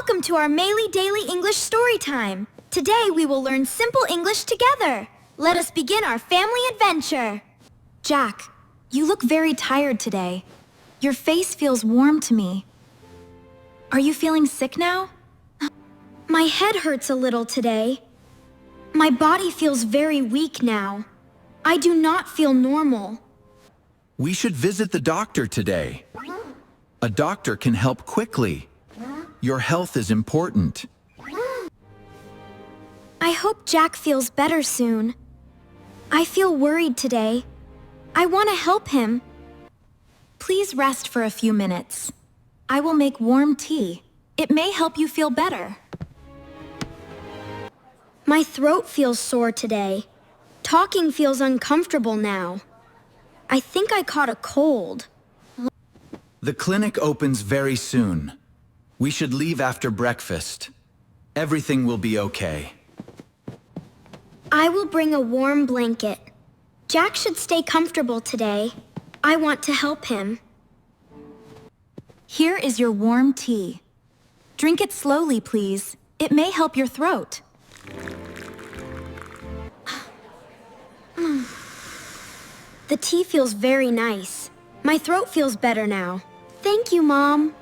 Welcome to our Meili Daily English Story Time. Today we will learn simple English together. Let us begin our family adventure. Jack, you look very tired today. Your face feels warm to me. Are you feeling sick now? My head hurts a little today. My body feels very weak now. I do not feel normal. We should visit the doctor today. A doctor can help quickly. Your health is important. I hope Jack feels better soon. I feel worried today. I want to help him. Please rest for a few minutes. I will make warm tea. It may help you feel better. My throat feels sore today. Talking feels uncomfortable now. I think I caught a cold. The clinic opens very soon. We should leave after breakfast. Everything will be okay. I will bring a warm blanket. Jack should stay comfortable today. I want to help him. Here is your warm tea. Drink it slowly, please. It may help your throat. The tea feels very nice. My throat feels better now. Thank you, Mom.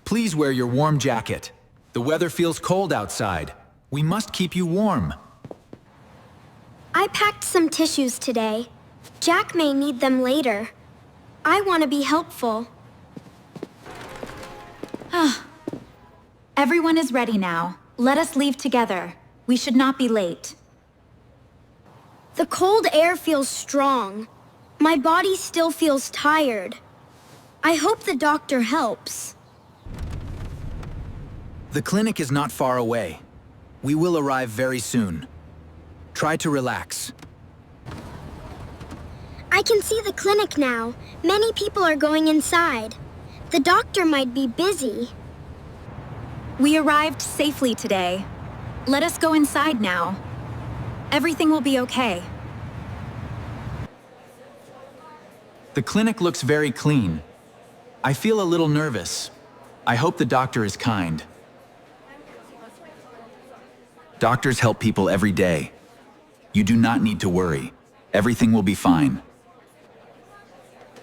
Please wear your warm jacket. The weather feels cold outside. We must keep you warm. I packed some tissues today. Jack may need them later. I want to be helpful. Everyone is ready now. Let us leave together. We should not be late. The cold air feels strong. My body still feels tired. I hope the doctor helps. The clinic is not far away. We will arrive very soon. Try to relax. I can see the clinic now. Many people are going inside. The doctor might be busy. We arrived safely today. Let us go inside now. Everything will be okay. The clinic looks very clean. I feel a little nervous. I hope the doctor is kind. Doctors help people every day. You do not need to worry. Everything will be fine.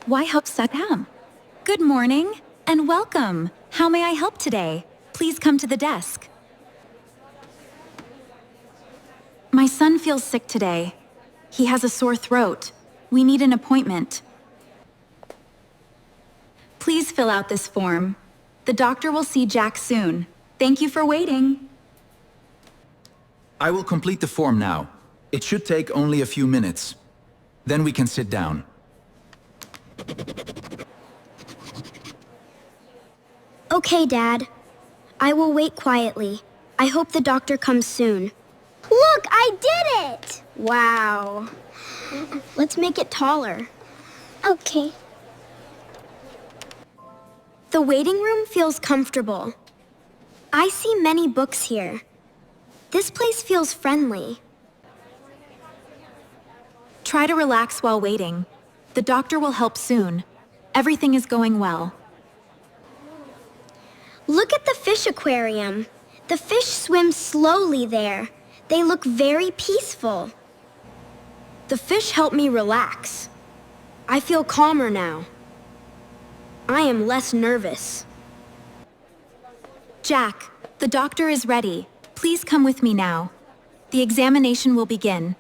Why help Sakam? Good morning and welcome. How may I help today? Please come to the desk. My son feels sick today. He has a sore throat. We need an appointment. Please fill out this form. The doctor will see Jack soon. Thank you for waiting. I will complete the form now. It should take only a few minutes. Then we can sit down. Okay, Dad. I will wait quietly. I hope the doctor comes soon. Look, I did it! Wow. Let's make it taller. Okay. The waiting room feels comfortable. I see many books here. This place feels friendly. Try to relax while waiting. The doctor will help soon. Everything is going well. Look at the fish aquarium. The fish swim slowly there. They look very peaceful. The fish help me relax. I feel calmer now. I am less nervous. Jack, the doctor is ready. Please come with me now. The examination will begin.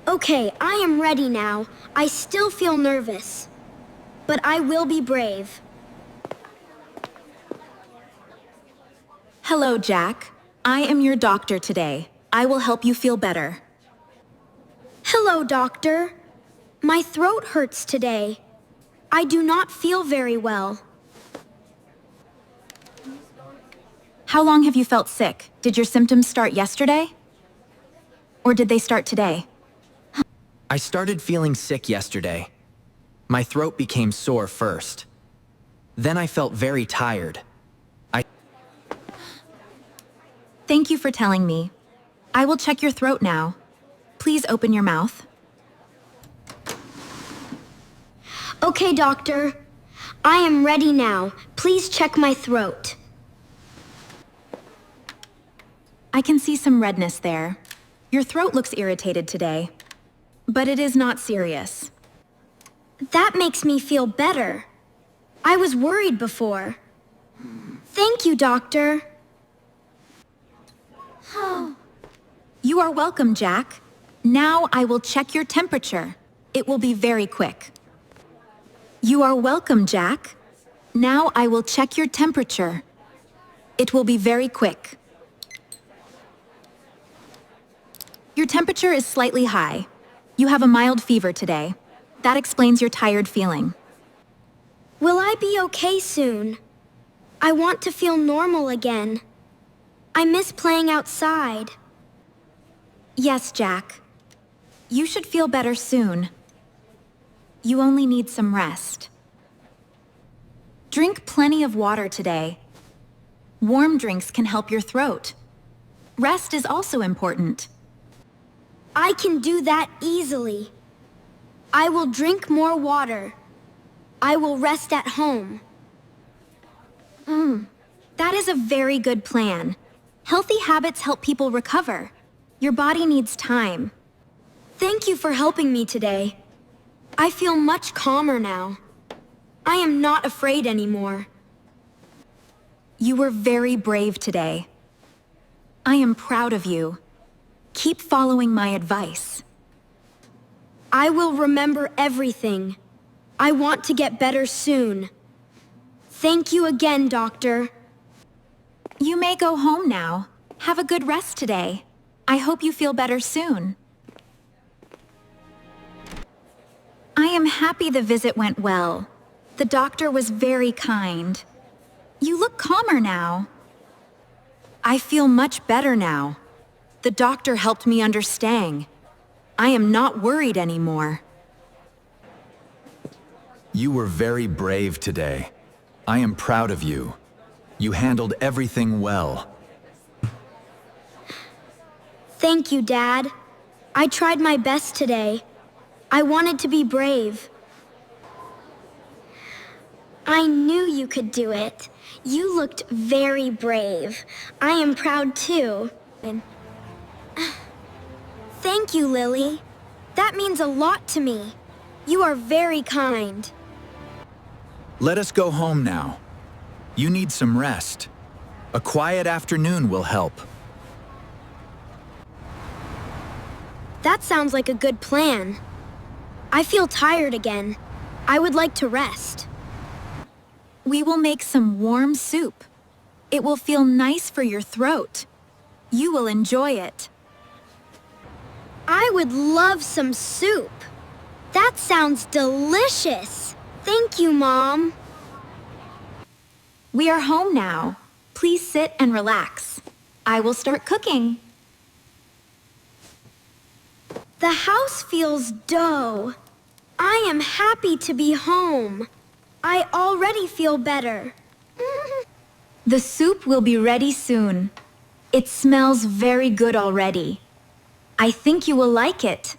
Okay, I am ready now. I still feel nervous. But I will be brave. Hello, Jack. I am your doctor today. I will help you feel better. Hello, doctor. My throat hurts today. I do not feel very well. How long have you felt sick? Did your symptoms start yesterday? Or did they start today? I started feeling sick yesterday. My throat became sore first. Then I felt very tired. Thank you for telling me. I will check your throat now. Please open your mouth. Okay, doctor. I am ready now. Please check my throat. I can see some redness there. Your throat looks irritated today, but it is not serious. That makes me feel better. I was worried before. Thank you, doctor. You are welcome, Jack. Now I will check your temperature. It will be very quick. You are welcome, Jack. Now I will check your temperature. It will be very quick. Your temperature is slightly high. You have a mild fever today. That explains your tired feeling. Will I be okay soon? I want to feel normal again. I miss playing outside. Yes, Jack. You should feel better soon. You only need some rest. Drink plenty of water today. Warm drinks can help your throat. Rest is also important. I can do that easily. I will drink more water. I will rest at home. That is a very good plan. Healthy habits help people recover. Your body needs time. Thank you for helping me today. I feel much calmer now. I am not afraid anymore. You were very brave today. I am proud of you. Keep following my advice. I will remember everything. I want to get better soon. Thank you again, doctor. You may go home now. Have a good rest today. I hope you feel better soon. I am happy the visit went well. The doctor was very kind. You look calmer now. I feel much better now. The doctor helped me understand. I am not worried anymore. You were very brave today. I am proud of you. You handled everything well. Thank you, Dad. I tried my best today. I wanted to be brave. I knew you could do it. You looked very brave. I am proud too. Thank you, Lily. That means a lot to me. You are very kind. Let us go home now. You need some rest. A quiet afternoon will help. That sounds like a good plan. I feel tired again. I would like to rest. We will make some warm soup. It will feel nice for your throat. You will enjoy it. I would love some soup. That sounds delicious. Thank you, Mom. We are home now. Please sit and relax. I will start cooking. The house feels dull. I am happy to be home. I already feel better. The soup will be ready soon. It smells very good already. I think you will like it.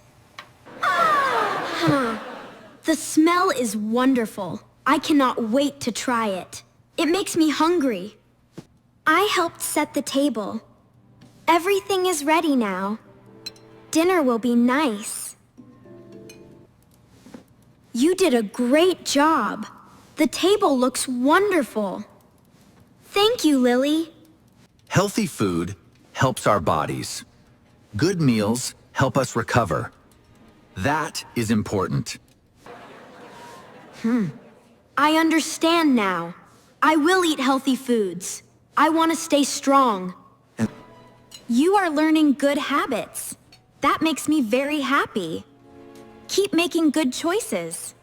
The smell is wonderful. I cannot wait to try it. It makes me hungry. I helped set the table. Everything is ready now. Dinner will be nice. You did a great job. The table looks wonderful. Thank you, Lily. Healthy food helps our bodies. Good meals help us recover. That is important. I understand now. I will eat healthy foods. I want to stay strong. You are learning good habits. That makes me very happy. Keep making good choices.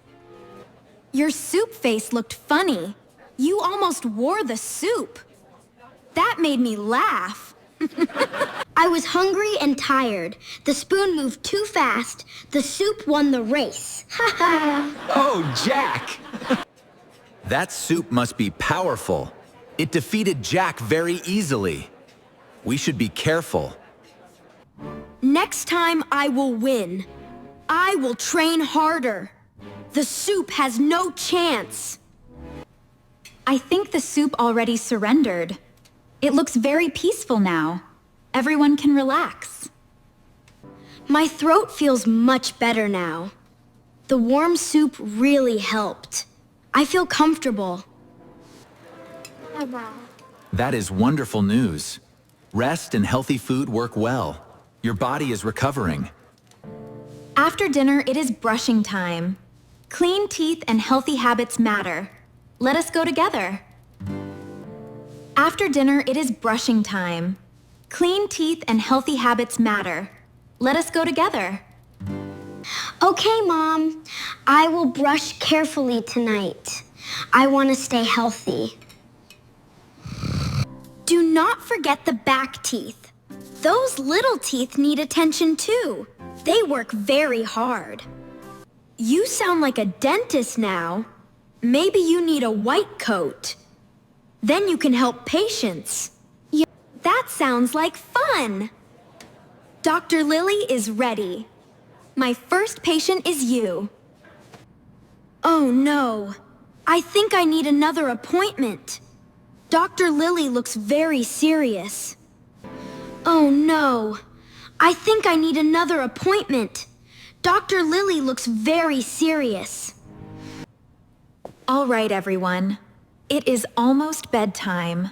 Your soup face looked funny. You almost wore the soup. That made me laugh. I was hungry and tired. The spoon moved too fast. The soup won the race. Oh, Jack! That soup must be powerful. It defeated Jack very easily. We should be careful. Next time I will win. I will train harder. The soup has no chance. I think the soup already surrendered. It looks very peaceful now. Everyone can relax. My throat feels much better now. The warm soup really helped. I feel comfortable. That is wonderful news. Rest and healthy food work well. Your body is recovering. After dinner, it is brushing time. Clean teeth and healthy habits matter. Let us go together. After dinner, it is brushing time. Clean teeth and healthy habits matter. Let us go together. Okay, Mom. I will brush carefully tonight. I want to stay healthy. Do not forget the back teeth. Those little teeth need attention too. They work very hard. You sound like a dentist now. Maybe you need a white coat. Then you can help patients. That sounds like fun. Dr. Lily is ready. My first patient is you. Oh no, I think I need another appointment. Dr. Lily looks very serious. Oh no, I think I need another appointment. Dr. Lily looks very serious. All right, everyone. It is almost bedtime.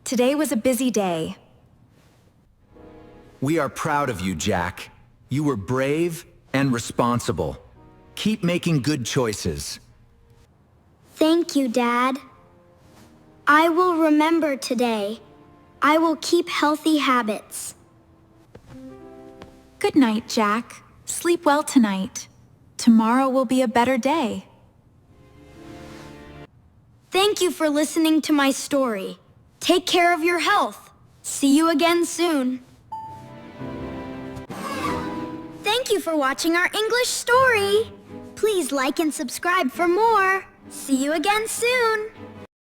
Today was a busy day. We are proud of you, Jack. You were brave and responsible. Keep making good choices. Thank you, Dad. I will remember today. I will keep healthy habits. Good night, Jack. Sleep well tonight. Tomorrow will be a better day. Thank you for listening to my story. Take care of your health. See you again soon. Thank you for watching our English story. Please like and subscribe for more. See you again soon.